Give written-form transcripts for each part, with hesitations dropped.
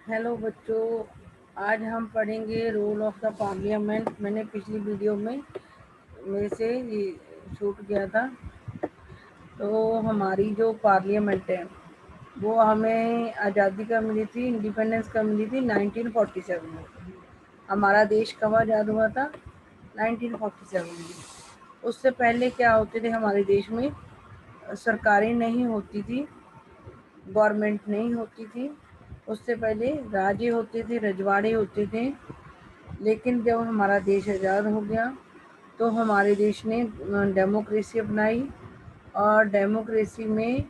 Hello बच्चों, आज हम पढ़ेंगे रोल ऑफ द पार्लियामेंट। मैंने पिछली वीडियो में मेरे से ये छूट गया था। तो हमारी जो पार्लियामेंट है वो हमें आज़ादी कब मिली थी, इंडिपेंडेंस कब मिली थी? 1947 में। हमारा देश कब आज़ाद हुआ था? 1947 में। उससे पहले क्या होते थे हमारे देश में? सरकारें नहीं होती थी, गवर्नमेंट नहीं होती थी। उससे पहले राजे होते थे, रजवाड़े होते थे। लेकिन जब हमारा देश आज़ाद हो गया तो हमारे देश ने डेमोक्रेसी अपनाई, और डेमोक्रेसी में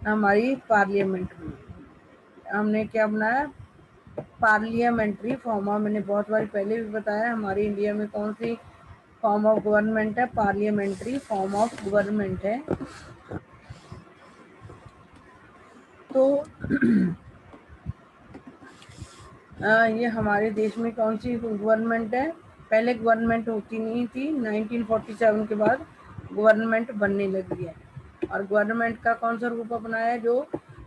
हमारी पार्लियामेंट हुई। हमने क्या बनाया? Parliamentary form of. मैंने बहुत बार पहले भी बताया, हमारे इंडिया में कौन सी फॉर्म ऑफ गवर्नमेंट है? पार्लियामेंट्री फॉर्म ऑफ गवर्नमेंट है। तो ये हमारे देश में कौन सी गवर्नमेंट है? पहले गवर्नमेंट होती नहीं थी, 1947 के बाद गवर्नमेंट बनने लगी है। और गवर्नमेंट का कौन सा रूप अपनाया है? जो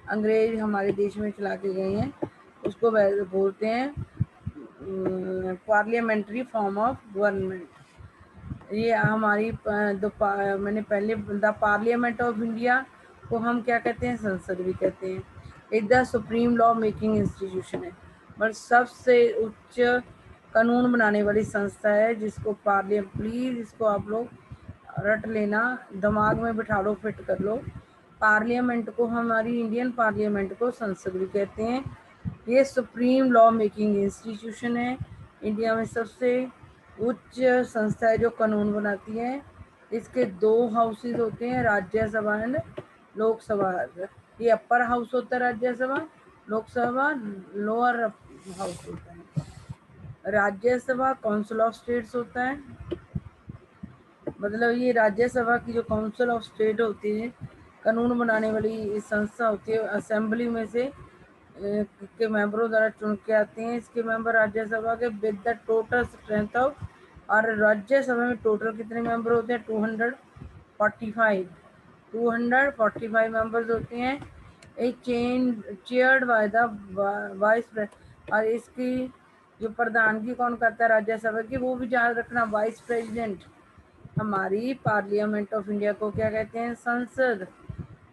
अंग्रेज हमारे देश में चला के गए हैं उसको बोलते हैं पार्लियामेंट्री फॉर्म ऑफ गवर्नमेंट। ये हमारी मैंने पहले द पार्लियामेंट ऑफ इंडिया को हम क्या कहते हैं? संसद भी कहते हैं। एक the supreme law making institution है, पर सबसे उच्च कानून बनाने वाली संस्था है, जिसको प्लीज इसको आप लोग रट लेना, दिमाग में बिठा लो, फिट कर लो। पार्लियामेंट को, हमारी इंडियन पार्लियामेंट को संसद भी कहते हैं। ये सुप्रीम लॉ मेकिंग इंस्टीट्यूशन है, इंडिया में सबसे उच्च संस्था है जो कानून बनाती है। इसके दो हाउसेज होते हैं, राज्यसभा एंड लोकसभा। ये अपर हाउस होता है राज्यसभा, लोकसभा लोअर हाउस होता है। राज्यसभा काउंसिल ऑफ स्टेट्स होता है, मतलब ये राज्यसभा की जो काउंसिल ऑफ स्टेट होती है, कानून बनाने वाली संस्था होती है, असेंबली में से के मेंबरों द्वारा चुन के आते हैं। इसके मेंबर राज्यसभा के with the total strength of, और राज्यसभा में टोटल कितने मेंबर होते हैं? 245 मेंबर्स होते हैं। एक chaired by the vice president. और इसकी जो प्रधानगी कौन करता है राज्यसभा की? वो भी याद रखना, वाइस प्रेसिडेंट। हमारी पार्लियामेंट ऑफ इंडिया को क्या कहते हैं? संसद।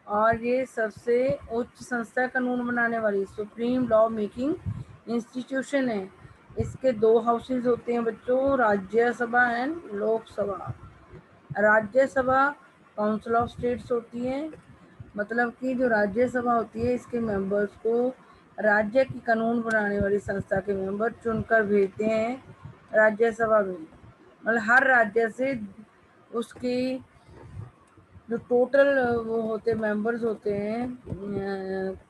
और ये सबसे उच्च संस्था कानून बनाने वाली, सुप्रीम लॉ मेकिंग इंस्टीट्यूशन है। इसके दो हाउसेज होते हैं बच्चों, Rajya Sabha and Lok Sabha. Rajya Sabha council of states होती है, मतलब कि जो राज्यसभा होती है इसके मेंबर्स को राज्य की कानून बनाने वाली संस्था के मेंबर चुनकर भेजते हैं राज्यसभा में। मतलब हर राज्य से उसकी जो टोटल वो होते मेंबर्स होते हैं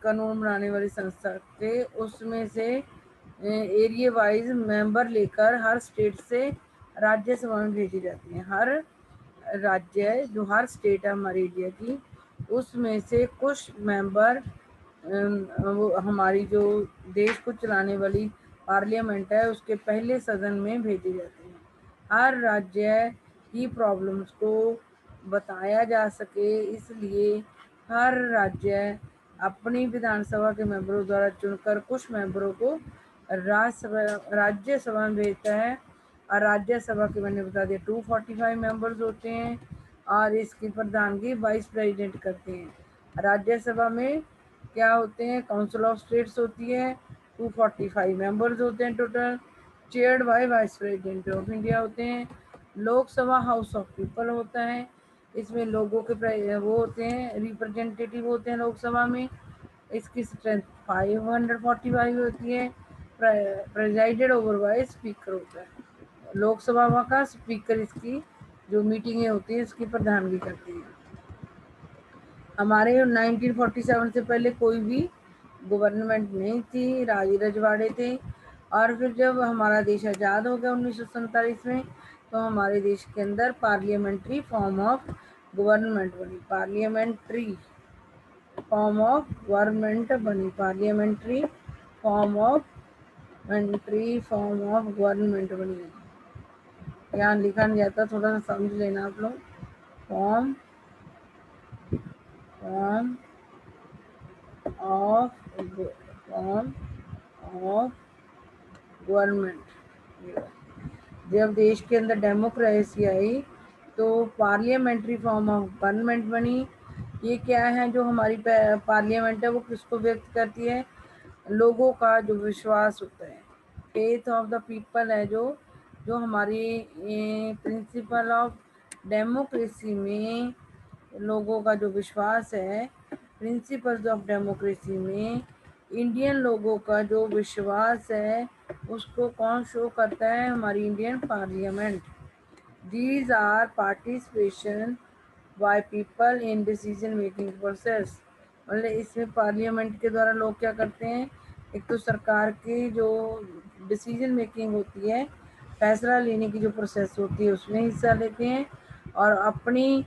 कानून बनाने वाली संस्था के, उसमें से एरिया वाइज मेंबर लेकर हर स्टेट से राज्यसभा में भेजी जाती हैं। हर राज्य, जो हर स्टेट है हमारी इंडिया की, उसमें से कुछ मेंबर वो हमारी जो देश को चलाने वाली पार्लियामेंट है उसके पहले सदन में भेजे जाते हैं। हर राज्य की प्रॉब्लम्स को बताया जा सके, इसलिए हर राज्य अपनी विधानसभा के मेंबरों द्वारा चुनकर कुछ मेंबरों को राज्यसभा में भेजता है। और राज्यसभा के मैंने बता दिया 245 मेंबर्स होते हैं, और इसकी प्रधानगी वाइस प्रेसिडेंट करते हैं। राज्यसभा में क्या होते हैं? काउंसिल ऑफ स्टेट्स होती है, 245 मेंबर्स होते हैं total, chaired by vice president of India होते हैं। लोकसभा हाउस ऑफ पीपल होता है, इसमें लोगों के वो होते हैं, रिप्रेजेंटेटिव होते हैं लोकसभा में। इसकी स्ट्रेंथ 545 होती है। प्रेजाइडेड ओवर बाय स्पीकर होता है। लोकसभा का स्पीकर इसकी जो मीटिंगें होती हैं इसकी प्रधानगी करती है। हमारे 1947 से पहले कोई भी गवर्नमेंट नहीं थी, राज रजवाड़े थे। और फिर जब हमारा देश आज़ाद हो गया 1947 में, तो हमारे देश के अंदर पार्लियामेंट्री फॉर्म ऑफ गवर्नमेंट बनी, पार्लियामेंट्री फॉर्म ऑफ गवर्नमेंट बनी, पार्लियामेंट्री फॉर्म ऑफ गवर्नमेंट बनी। यहाँ लिखा नहीं जाता, थोड़ा सा समझ लेना आप लोग। Form form of form of government. जब देश के अंदर डेमोक्रेसी आई तो पार्लियामेंट्री फॉर्म ऑफ गवर्नमेंट बनी। ये क्या है, जो हमारी पार्लियामेंट है वो किसको व्यक्त करती है? लोगों का जो विश्वास होता है, फेथ ऑफ द पीपल है, जो जो हमारी प्रिंसिपल ऑफ डेमोक्रेसी में लोगों का जो विश्वास है, प्रिंसिपल्स ऑफ डेमोक्रेसी में इंडियन लोगों का जो विश्वास है उसको कौन शो करता है? हमारी Indian parliament. These are participation by people in decision making process. मतलब इसमें पार्लियामेंट के द्वारा लोग क्या करते हैं? एक तो सरकार की जो डिसीजन मेकिंग होती है, फैसला लेने की जो प्रोसेस होती है उसमें हिस्सा लेते हैं, और अपनी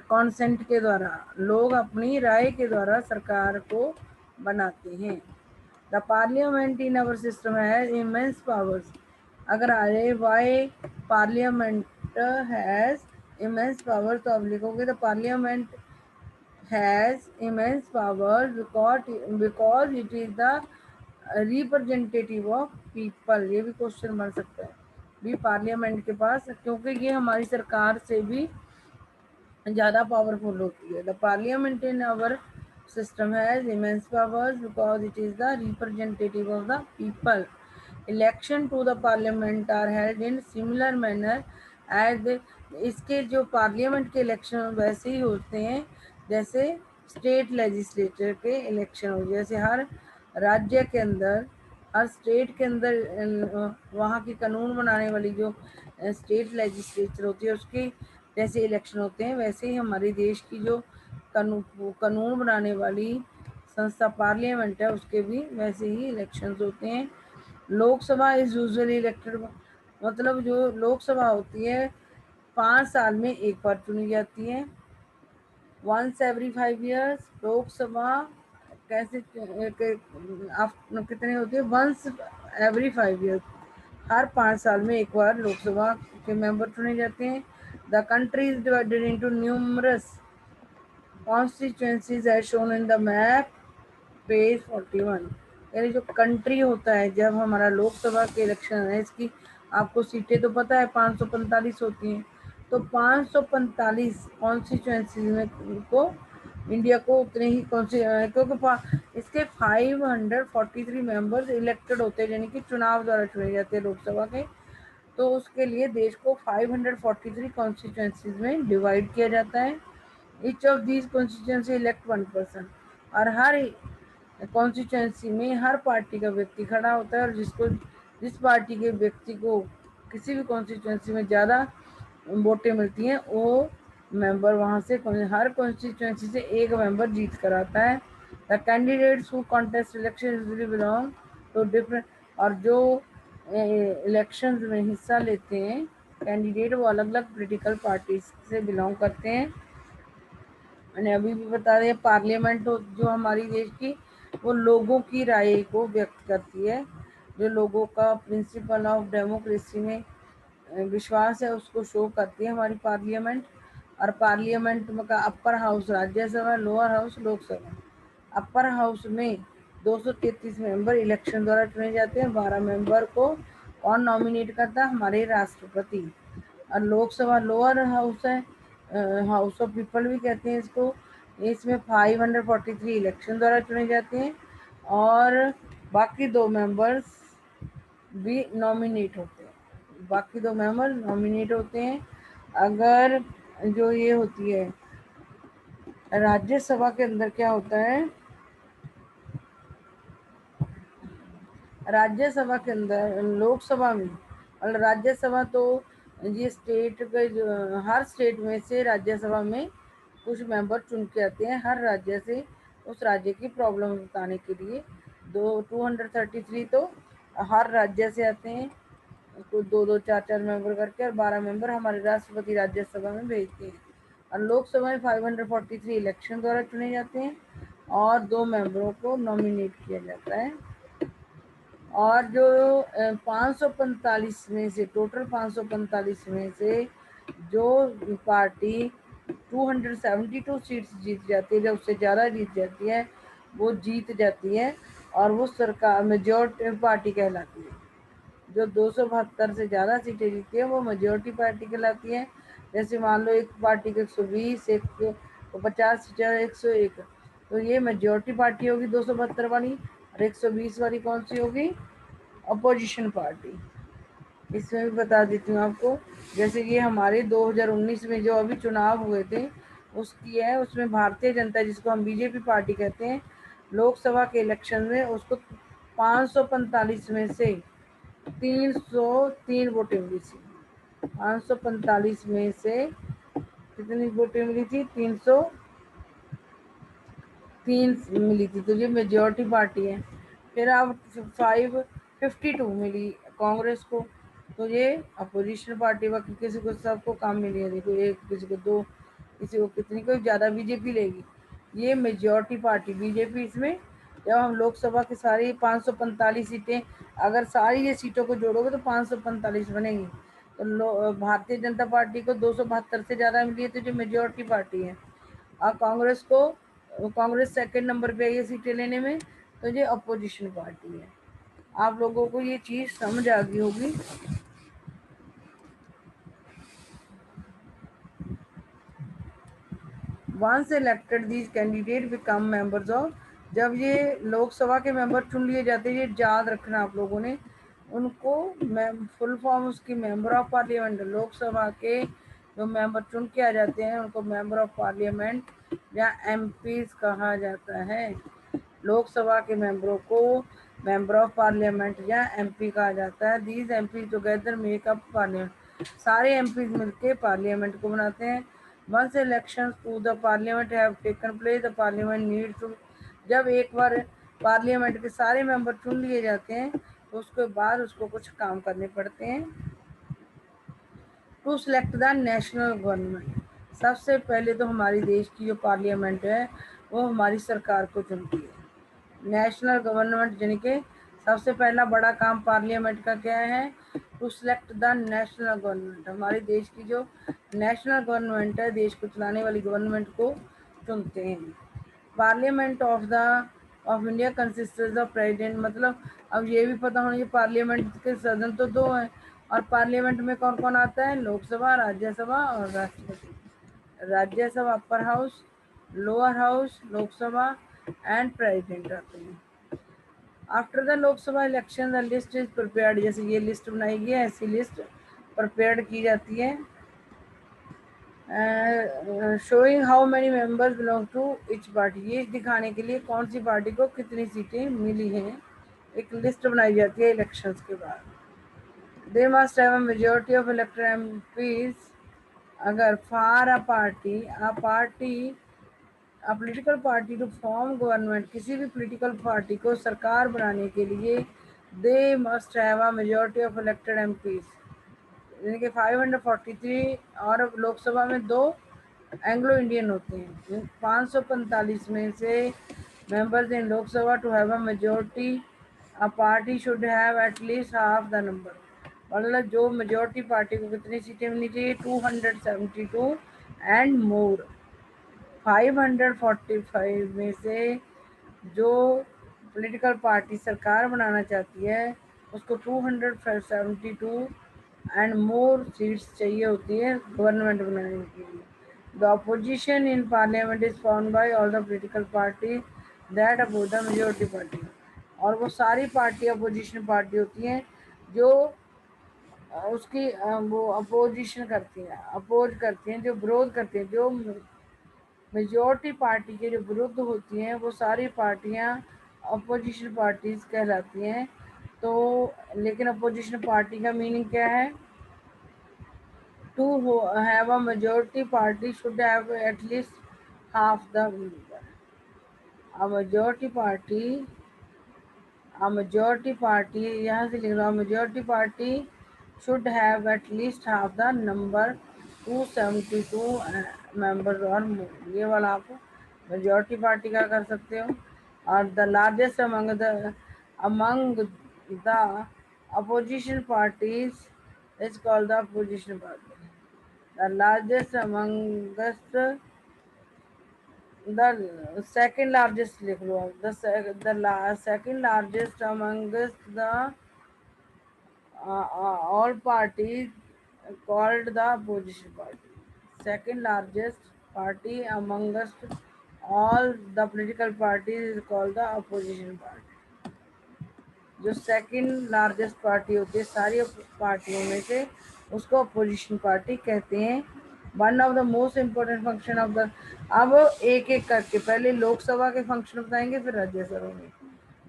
कॉन्सेंट के द्वारा, लोग अपनी राय के द्वारा सरकार को बनाते हैं। The parliament in our system has immense powers. अगर आए why parliament has immense power, तो अब लिखोगे the parliament has immense power because it is the representative of people. ये भी क्वेश्चन बन सकता है भी पार्लियामेंट के पास, क्योंकि ये हमारी सरकार से भी ज़्यादा पावरफुल होती है। The parliament in our system has immense powers because it is the representative of the people. Election to the parliament are held in similar manner as. इसके जो पार्लियामेंट के इलेक्शन वैसे ही होते हैं जैसे स्टेट लेजिस्लेचर के इलेक्शन हो। जैसे हर राज्य के अंदर, हर स्टेट के अंदर वहाँ की कानून बनाने वाली जो स्टेट लेजिस्लेचर होती है उसकी जैसे इलेक्शन होते हैं, वैसे ही हमारे देश की जो कानून बनाने वाली संस्था पार्लियामेंट है उसके भी वैसे ही इलेक्शंस होते हैं। लोकसभा इज यूजुअली इलेक्टेड, मतलब जो लोकसभा होती है 5 साल में एक बार चुनी जाती है। वंस एवरी 5 years लोकसभा कैसे कितने होती है? वंस एवरी 5 years, हर 5 साल में एक बार लोकसभा के मेंबर चुने जाते हैं। The country is divided into numerous constituencies as shown in the map page 41। यानी जो कंट्री होता है, जब हमारा लोकसभा के इलेक्शन है, इसकी आपको सीटें तो पता है 545 होती हैं, तो 545 कॉन्स्टिट्यूएंसी में को इंडिया को उतने ही क्योंकि इसके 543 मेंबर्स इलेक्टेड होते हैं, यानी कि चुनाव द्वारा चुने जाते हैं लोकसभा के। तो उसके लिए देश को 543 कॉन्स्टिट्यूएंसीज में डिवाइड किया जाता है। Each of these constituency elect 1 person, और हर कॉन्स्टिट्यूएंसी में हर पार्टी का व्यक्ति खड़ा होता है, और जिस पार्टी के व्यक्ति को किसी भी कॉन्स्टिट्यूएंसी में ज़्यादा वोटें मिलती हैं वो मेंबर वहाँ से हर कॉन्स्टिट्यूएंसी से एक मेंबर जीत कर आता है। The candidates who contest election usually belong to different, और जो इलेक्शंस में हिस्सा लेते हैं कैंडिडेट वो अलग अलग पॉलिटिकल पार्टीज से बिलोंग करते हैं। मैंने अभी भी बता दिया, पार्लियामेंट जो हमारी देश की वो लोगों की राय को व्यक्त करती है। जो लोगों का प्रिंसिपल ऑफ डेमोक्रेसी में विश्वास है उसको शो करती है हमारी पार्लियामेंट। और पार्लियामेंट में का upper house Rajya Sabha, lower house Lok Sabha. Upper house में 233 मेंबर इलेक्शन द्वारा चुने जाते हैं। 12 मेंबर को कौन नॉमिनेट करता है? हमारे राष्ट्रपति। और लोकसभा लोअर हाउस है, हाउस ऑफ पीपल भी कहते हैं इसको। इसमें 543 इलेक्शन द्वारा चुने जाते हैं, और बाकी 2 मेंबर्स भी नॉमिनेट होते हैं। बाकी 2 मेंबर नॉमिनेट होते हैं। अगर जो ये होती है राज्यसभा के अंदर क्या होता है, राज्यसभा के अंदर, लोकसभा में और राज्यसभा, तो ये स्टेट के हर स्टेट में से राज्यसभा में कुछ मेंबर चुन के आते हैं, हर राज्य से उस राज्य की प्रॉब्लम बताने के लिए। 233 तो हर राज्य से आते हैं, कुछ 2 2 4 4 मेंबर करके, और 12 मेंबर हमारे राष्ट्रपति राज्यसभा में भेजते हैं। और लोकसभा में 543 इलेक्शन द्वारा चुने जाते हैं, और 2 मेंबरों को नॉमिनेट किया जाता है। और जो 545 में से, टोटल 545 में से जो पार्टी 272 सीट्स जीत जाती है, जब उससे ज़्यादा जीत जाती है वो जीत जाती है, और वो सरकार मेजोरिटी पार्टी कहलाती है। जो 272 से ज़्यादा सीटें जीतती है वो मेजोरिटी पार्टी कहलाती है। जैसे मान लो एक पार्टी को 120, एक को 50 सीटें और 101, तो ये मेजोरिटी पार्टी होगी 272 वाली। और 120 वाली कौन सी होगी? Opposition party. इसमें भी बता देती हूँ आपको। जैसे कि हमारे 2019 में जो अभी चुनाव हुए थे उसकी है, उसमें भारतीय जनता, जिसको हम बीजेपी पार्टी कहते हैं, लोकसभा के इलेक्शन में उसको 545 में से 303 वोटें मिली थी। 545 में से कितनी वोटें मिली थी? 303 मिली थी, तो ये मेजोरिटी पार्टी है। फिर अब 552 मिली कांग्रेस को, तो ये अपोजिशन पार्टी। बाकी किसी को सबको कम मिली है, देखो एक, किसी को दो, किसी को कितनी, कोई ज़्यादा बीजेपी लेगी। ये मेजोरिटी पार्टी बीजेपी। इसमें जब हम लोकसभा की सारी 545 सीटें, अगर सारी ये सीटों को जोड़ोगे तो 545 बनेगी। तो भारतीय जनता पार्टी को 272 से ज़्यादा मिली है, तो जो मेजोरिटी पार्टी है। और कांग्रेस सेकंड नंबर पे है ये सीटें लेने में, तो ये अपोजिशन पार्टी है। आप लोगों को ये चीज़ समझ आ गई होगी। Once elected these candidate become members of, जब ये लोकसभा के मेंबर चुन लिए जाते हैं, ये याद रखना आप लोगों ने उनको। फुल फॉर्म उसकी मेंबर ऑफ पार्लियामेंट, लोकसभा के जो मेंबर चुन के आ जाते हैं उनको मेंबर ऑफ पार्लियामेंट या एमपीज कहा जाता है। लोकसभा के मेंबरों को मेंबर ऑफ पार्लियामेंट या एमपी कहा जाता है। These MP together make up parliament, सारे एमपी मिलके पार्लियामेंट को बनाते हैं। Once election to the parliament have taken place, the parliament need to, जब एक बार पार्लियामेंट के सारे मेंबर चुन लिए जाते हैं तो उसके बाद उसको कुछ काम करने पड़ते हैं। To select the national government, सबसे पहले तो हमारी देश की जो पार्लियामेंट है वो हमारी सरकार को चुनती है। नेशनल गवर्नमेंट यानी कि सबसे पहला बड़ा काम पार्लियामेंट का क्या है? To select the national government, हमारे देश की जो नेशनल गवर्नमेंट है, देश को चलाने वाली गवर्नमेंट को चुनते हैं। Parliament of India consists of president, मतलब अब ये भी पता होना चाहिए पार्लियामेंट के सदन तो दो हैं, और पार्लियामेंट में कौन कौन आता है? लोकसभा, राज्यसभा और राष्ट्रपति। Rajya Sabha upper house, lower house, Lok Sabha and president आते हैं। After the Lok Sabha election the list is prepared, जैसे ये लिस्ट बनाई गई है ऐसी लिस्ट प्रिपेयर की जाती है। Showing how many members belong to each party, ये दिखाने के लिए कौन सी पार्टी को कितनी सीटें मिली हैं, एक लिस्ट बनाई जाती है इलेक्शंस के बाद। They must have a majority of elected MPs, अगर for a political party to form government, किसी भी पॉलिटिकल पार्टी को सरकार बनाने के लिए they must have a majority of elected MPs, यानी कि 543, और लोकसभा में दो एंग्लो इंडियन होते हैं। 545 में से members in Lok Sabha to have a majority, a party should have at least half the number, मतलब जो मेजोरिटी पार्टी को कितनी सीटें मिलनी चाहिए? 272 एंड मोर। 545 में से जो पॉलिटिकल पार्टी सरकार बनाना चाहती है उसको 272 एंड मोर सीट्स चाहिए होती है गवर्नमेंट बनाने के लिए। The opposition in parliament is form by all the political party that oppose the majority party, और वो सारी पार्टी अपोजिशन पार्टी होती हैं जो उसकी वो अपोजिशन करती हैं, अपोज करती हैं, जो विरोध करती हैं, जो मेजोरिटी पार्टी के जो विरुद्ध होती हैं वो सारी पार्टियां अपोजिशन पार्टीज कहलाती हैं। तो लेकिन अपोजिशन पार्टी का मीनिंग क्या है? To have a majority party should have at least half the member. A majority party, a majority party, यहाँ से लिख लो, majority party should have at least half the number 272 members और more, ये वाला आप मेजोरिटी पार्टी का कर सकते हो। और the largest among the opposition parties is called the opposition party. The largest amongst the second largest लिख लो आप, the second largest amongst the all parties called the opposition party. Second largest party amongst all the political parties is called the opposition party. जो second largest party होती है सारी पार्टियों में से, उसको अपोजिशन पार्टी कहते हैं। One of the most important function of the, अब एक एक करके पहले लोकसभा के फंक्शन बताएंगे फिर राज्यसभा में।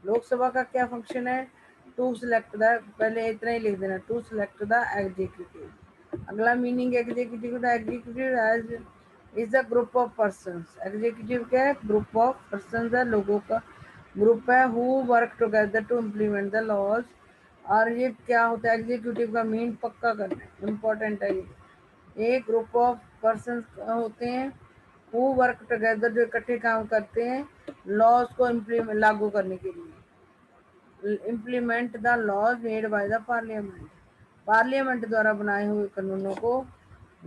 लोकसभा का क्या फंक्शन है? टू सिलेक्ट द, पहले इतना ही लिख देना, टू सिलेक्ट द एग्जीक्यूटिव। अगला meaning executive, the executive as is a group of persons. Executive क्या है? ग्रुप ऑफ पर्संस है, लोगों का ग्रुप है। Who work together to implement the laws. और ये क्या होता है? एग्जीक्यूटिव का मीन पक्का करना, इम्पोर्टेंट है ये। एक ग्रुप ऑफ पर्सन होते हैं, हु वर्क टुगेदर, जो इकट्ठे काम करते हैं लॉज को इम्प्लीमेंट, लागू करने के लिए। Implement the laws made by the parliament, parliament द्वारा बनाए हुए कानूनों को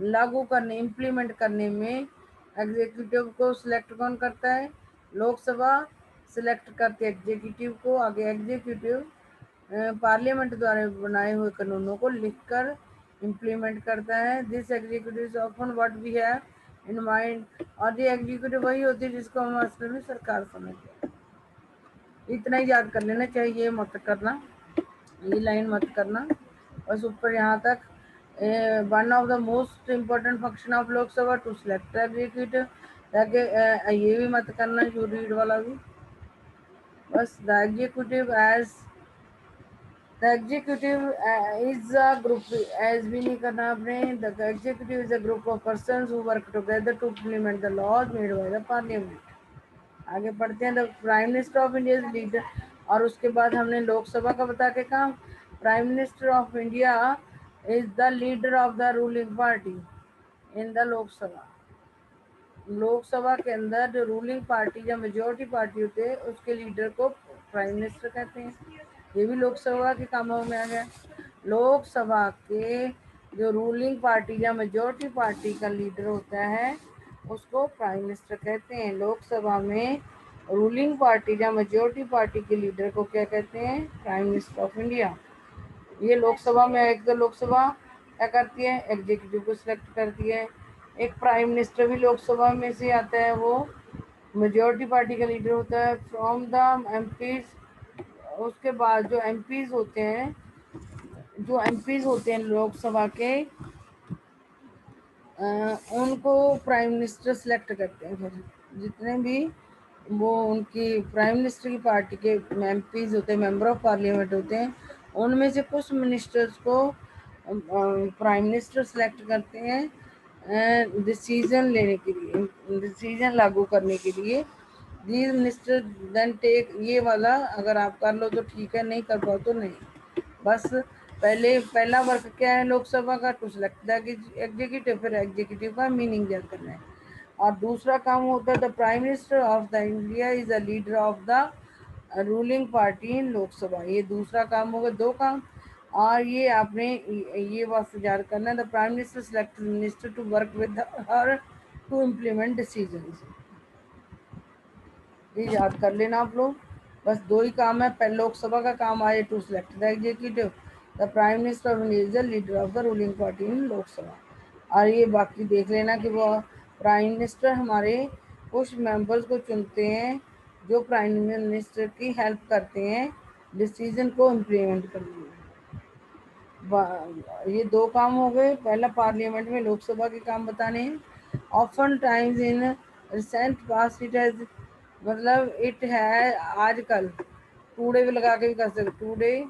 लागू करने, इम्प्लीमेंट करने में एग्जीक्यूटिव को सिलेक्ट कौन करता है? लोकसभा सिलेक्ट करती है एग्जीक्यूटिव को। आगे एग्जीक्यूटिव पार्लियामेंट द्वारा बनाए हुए कानूनों को लिखकर इम्प्लीमेंट करता है। This executive often what we have in mind, और ये एग्जीक्यूटिव वही होती है जिसको हम असल में सरकार समझते हैं। इतना ही याद कर लेना चाहिए, ये मत करना, ये लाइन मत करना, बस ऊपर यहाँ तक। One of the most important function of Lok Sabha to select executive, ताकि ये भी मत करना जो रीड वाला भी, बस। The executive as, the executive is a group, as भी नहीं करना आपने। The executive is a group of persons who work together to implement the laws made by the parliament. आगे पढ़ते हैं। The prime minister of India is leader, और उसके बाद हमने लोकसभा का बता के कहा, prime minister of India is the leader of the ruling party in the Lok Sabha. Lok Sabha के अंदर जो रूलिंग पार्टी या मेजोरिटी पार्टी होते हैं उसके लीडर को प्राइम मिनिस्टर कहते हैं। ये भी लोकसभा के कामों में आ गया। लोकसभा के जो रूलिंग पार्टी या मेजोरिटी पार्टी का लीडर होता है उसको प्राइम मिनिस्टर कहते हैं। लोकसभा में रूलिंग पार्टी या मेजोरिटी पार्टी के लीडर को क्या कहते हैं? Prime minister of India. ये लोकसभा में, एक तो लोकसभा क्या करती है? एग्जीक्यूटिव को सिलेक्ट करती है। एक प्राइम मिनिस्टर भी लोकसभा में से आता है, वो मेजोरिटी पार्टी का लीडर होता है। फ्रॉम द एमपीज, उसके बाद जो एमपीज होते हैं, जो एमपीज होते हैं लोकसभा के, उनको प्राइम मिनिस्टर सिलेक्ट करते हैं। फिर जितने भी वो उनकी प्राइम मिनिस्टर की पार्टी के एमपीज होते हैं, मेंबर ऑफ पार्लियामेंट होते हैं, उनमें से कुछ मिनिस्टर्स को प्राइम मिनिस्टर सिलेक्ट करते हैं डिसीजन लेने के लिए, डिसीजन लागू करने के लिए। दीज मिनिस्टर देन टेक, ये वाला अगर आप कर लो तो ठीक है, नहीं कर पाओ तो नहीं। बस पहले पहला वर्क क्या है लोकसभा का? टू सिलेक्ट द एग्जीक्यूटिव, फिर एग्जीक्यूटिव का मीनिंग याद करना है। और दूसरा काम होता है the prime minister of the India is the leader of the ruling party in Lok Sabha. ये दूसरा काम होगा, दो काम। और ये आपने ये बात याद करना है, the prime minister select minister to work with her to implement decision. ये याद कर लेना आप लोग, बस दो ही काम है। पहले लोकसभा का काम आए to select the executive, the prime minister of India is the leader of the ruling party in Lok Sabha. और ये बाकी देख लेना कि वो प्राइम मिनिस्टर हमारे कुछ मेंबर्स को चुनते हैं जो प्राइम मिनिस्टर की हेल्प करते हैं डिसीजन को इम्प्लीमेंट करने में। ये दो काम हो गए, पहला पार्लियामेंट में लोकसभा के काम बताने हैं। Often times in recent past it has, मतलब इट है आजकल, टूडे भी लगा के भी कर सकते, टूडे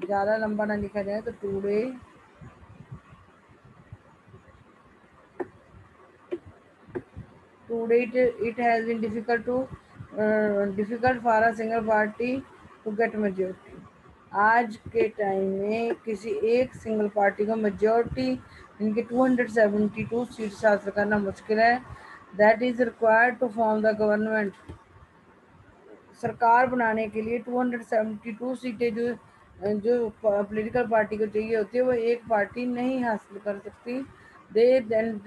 ज़्यादा लंबा ना लिखा जाए तो today it has been difficult for a single party to get majority। आज के टाइम में किसी एक सिंगल पार्टी को मेजोरिटी, इनके 272 सीट्स हासिल करना मुश्किल है। That is required to form the government. सरकार बनाने के लिए 272 सीटें जो पॉलिटिकल पार्टी को चाहिए होती है, वो एक पार्टी नहीं हासिल कर सकती। They then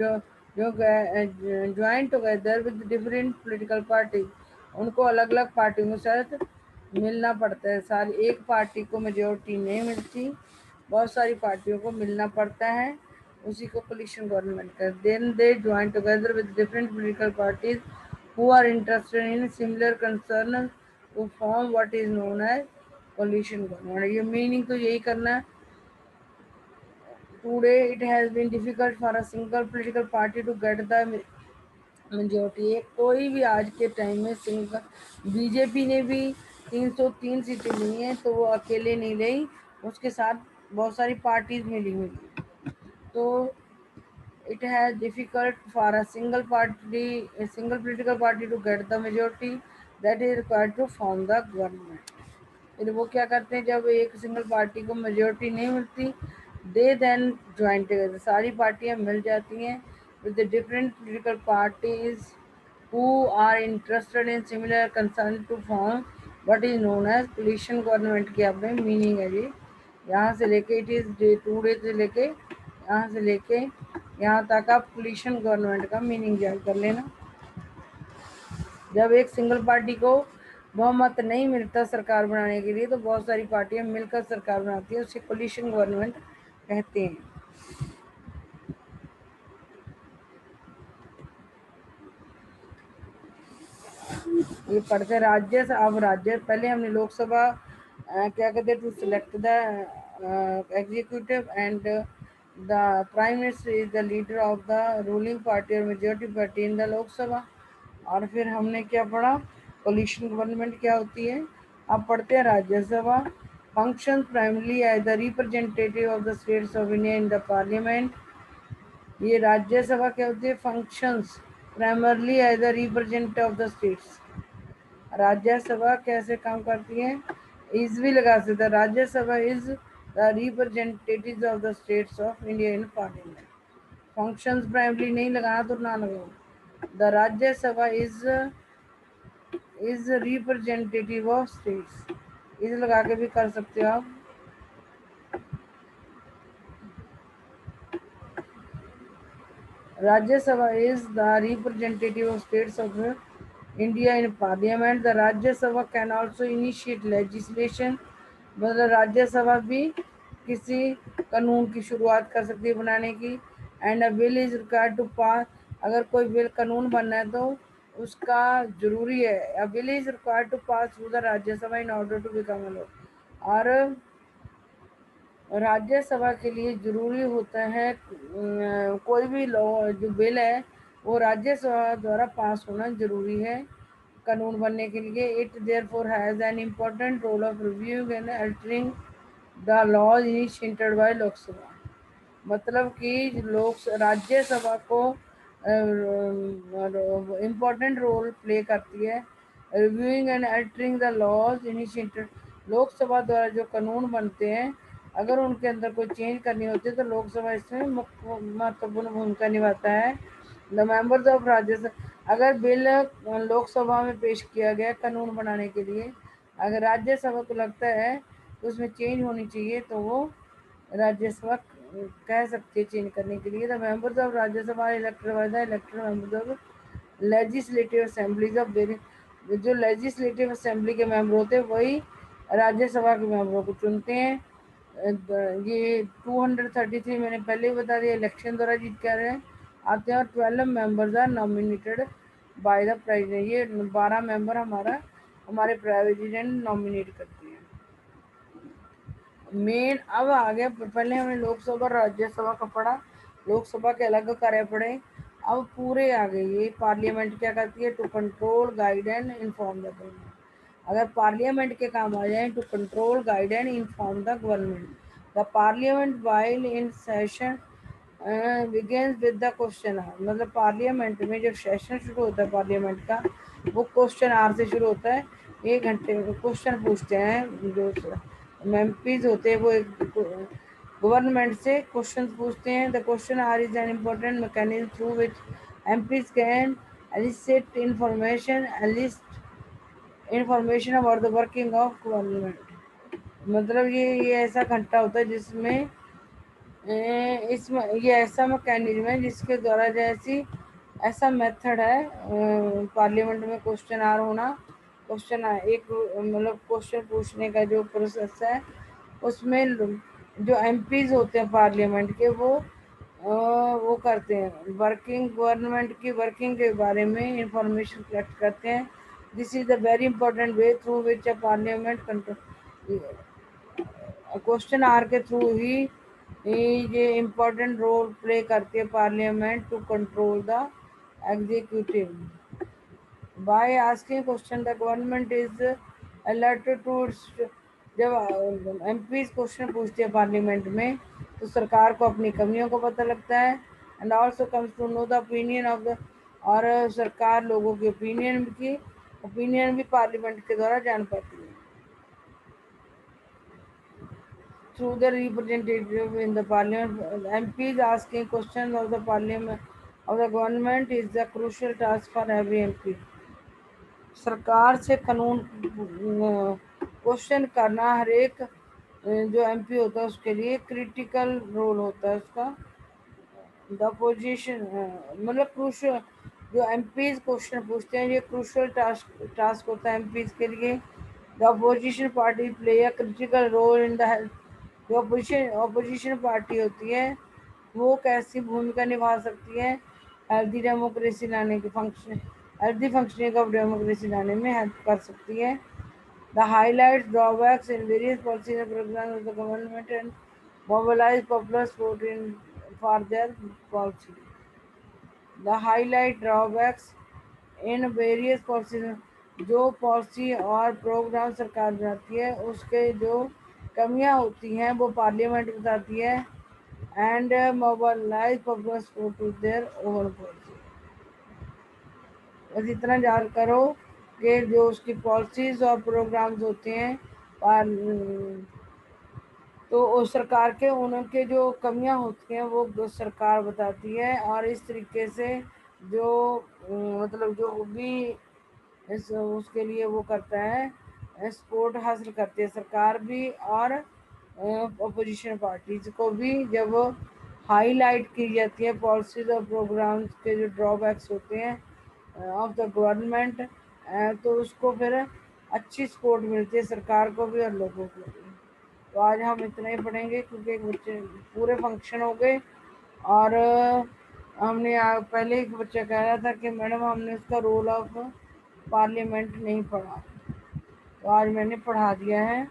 join together with different political parties. उनको अलग अलग पार्टियों के साथ मिलना पड़ता है। सारी एक पार्टी को मेजोरिटी नहीं मिलती, बहुत सारी पार्टियों को मिलना पड़ता है, उसी को कोलिशन गवर्नमेंट का। Then they join together with different political parties who are interested in similar concern to form what is known as coalition government। ये मीनिंग तो यही करना है। Today it has been difficult for a single political party to get the majority. कोई भी आज के time में सिंगल, बीजेपी ने भी 303 सीटें ली हैं, तो वो अकेले नहीं ली, उसके साथ बहुत सारी पार्टीज मिली हुई हैं। तो it has difficult for a single political party to get the majority that is required to form the government। फिर वो क्या करते हैं, जब एक सिंगल पार्टी को मेजोरिटी नहीं मिलती, दे देन ज्वाइन टुगेदर, सारी पार्टियां मिल जाती हैं with the different political parties who are interested in similar concern to form what is known as coalition government की आप में मीनिंग है जी। यहाँ से लेके it is day to day से लेके यहाँ से लेके यहाँ तक आप कोलिशन गवर्नमेंट का मीनिंग याद कर लेना। जब एक सिंगल पार्टी को बहुमत नहीं मिलता सरकार बनाने के लिए, तो बहुत सारी पार्टियां मिलकर सरकार बनाती है, उसे कोलिशन गवर्नमेंट कहते हैं। ये पढ़ते राज्य से, अब राज्य पहले हमने लोकसभा क्या कहते हैं, to select the executive and the prime minister is the leader of the ruling party और majority party in the Lok Sabha. और फिर हमने क्या पढ़ा, कोलिशन गवर्नमेंट क्या होती है। अब पढ़ते हैं Rajya Sabha. Function primarily as the representative of the states of India in the parliament. ये राज्यसभा क्या होती है, functions primarily as the representative of the states. Rajya Sabha कैसे काम करती है, इज भी लगा सकते हैं, Rajya Sabha is the representative of the states of India in parliament. Functions primarily नहीं लगाना तो ना लगाओ। The Rajya Sabha is representative of states, is लगा के भी कर सकते हो आप। Rajya Sabha is the representative of states of India in parliament. The Rajya Sabha can also initiate legislation, मतलब राज्यसभा भी किसी कानून की शुरुआत कर सकती है बनाने की। And a bill is required to pass, अगर कोई बिल कानून बनना है तो उसका जरूरी है, a bill is required to pass through the Rajya Sabha in order to become a law. और राज्यसभा के लिए जरूरी होता है कोई भी लॉ जो बिल है वो राज्यसभा द्वारा पास होना जरूरी है कानून बनने के लिए। It therefore has an important role of reviewing and altering the laws initiated by Lok Sabha. मतलब कि लोक राज्यसभा को इम्पोर्टेंट रोल प्ले करती है reviewing and altering the laws initiated. Lok Sabha द्वारा जो कानून बनते हैं, अगर उनके अंदर कोई चेंज करनी होती है तो लोकसभा इसमें महत्वपूर्ण भूमिका निभाता है। द मेंबर्स ऑफ राज्यसभा, अगर बिल लोकसभा में पेश किया गया कानून बनाने के लिए, अगर राज्यसभा को लगता है तो उसमें चेंज होनी चाहिए, तो वो राज्यसभा कह सकती है चेंज करने के लिए। The members of Rajya Sabha elected by the elected members of legislative assemblies of various, जो लेजिस्लेटिव असेंबली के मेंबर होते हैं वही राज्यसभा के मेंबरों को चुनते हैं। ये 233 मैंने पहले ही बता दिया, इलेक्शन द्वारा जीत कर रहे हैं आते हैं। और 12 members are nominated by the president, ये 12 मेंबर हमारे प्रेसिडेंट नॉमिनेट करते हैं। मेन अब आ गया, पहले हमने लोकसभा और राज्यसभा का पढ़ा, लोकसभा के अलग कार्य पढ़े, अब पूरे आ गए। ये पार्लियामेंट क्या करती है, to control guide and inform the government. अगर पार्लियामेंट के काम आ जाए, to control guide and inform the government. The parliament while in session begins with the question hour, मतलब पार्लियामेंट में जब सेशन शुरू होता है पार्लियामेंट का, वो क्वेश्चन आवर से शुरू होता है। 1 घंटे में क्वेश्चन पूछते हैं, जो एमपीज होते हैं वो गवर्नमेंट से क्वेश्चन पूछते हैं। The question our is an important mechanism through which MPs can elicit information about the working of government. मतलब ये ऐसा घंटा होता है जिसमें इसमें ये ऐसा मैकेनिज्म है जिसके द्वारा जैसी ऐसा मेथड है पार्लियामेंट में क्वेश्चन आर होना, क्वेश्चन एक मतलब क्वेश्चन पूछने का जो प्रोसेस है उसमें जो एमपीज होते हैं पार्लियामेंट के वो करते हैं वर्किंग, गवर्नमेंट की वर्किंग के बारे में इंफॉर्मेशन कलेक्ट करते हैं। This is the very important way through which a parliament control, question hour के थ्रू ही ये इम्पोर्टेंट रोल प्ले करती है parliament to control the executive. By asking question the government is alerted to, जब MP question पूछते हैं parliament में तो सरकार को अपनी कमियों को पता लगता है। And also comes to know the opinion of the, और सरकार लोगों की ओपिनियन भी पार्लियामेंट के द्वारा जान पाती है through the representative in the parliament. MPs asking questions of the parliament of the government is the crucial task for every MP. सरकार से कानून क्वेश्चन करना हर एक जो एमपी होता है उसके लिए क्रिटिकल रोल होता है उसका। द पोजीशन मतलब क्रूशल, जो एमपीज क्वेश्चन पूछते हैं ये क्रूशल टास्क होता है एमपीज के लिए। The opposition party play a critical role in the, जो अपोजिशन पार्टी होती है वो कैसी भूमिका निभा सकती है हेल्दी डेमोक्रेसी लाने के function, healthy functioning of democracy लाने में हेल्प कर सकती है। The highlights drawbacks in various policies and programs of the government and mobilize popular support in for their policy. The highlight drawbacks in various policy, जो policy और program सरकार बनाती है उसके जो कमियां होती हैं वो पार्लियामेंट बताती है। And mobilise public support to their over policy. बस इतना याद करो कि जो उसकी पॉलिसीज और प्रोग्राम्स होते हैं तो उस सरकार के उनके जो कमियां होती हैं वो सरकार बताती है। और इस तरीके से जो मतलब जो भी उसके लिए वो करता है सपोर्ट हासिल करती है सरकार भी और अपोजिशन पार्टीज को भी। जब हाईलाइट की जाती है पॉलिसीज और प्रोग्राम्स के जो ड्रॉबैक्स होते हैं ऑफ द गवर्नमेंट, तो उसको फिर अच्छी सपोर्ट मिलती है सरकार को भी और लोगों को भी। तो आज हम इतना ही पढ़ेंगे क्योंकि एक बच्चे पूरे फंक्शन हो गए। और हमने पहले एक बच्चा कह रहा था कि मैडम हमने उसका रोल ऑफ पार्लियामेंट नहीं पढ़ा, तो आज मैंने पढ़ा दिया है।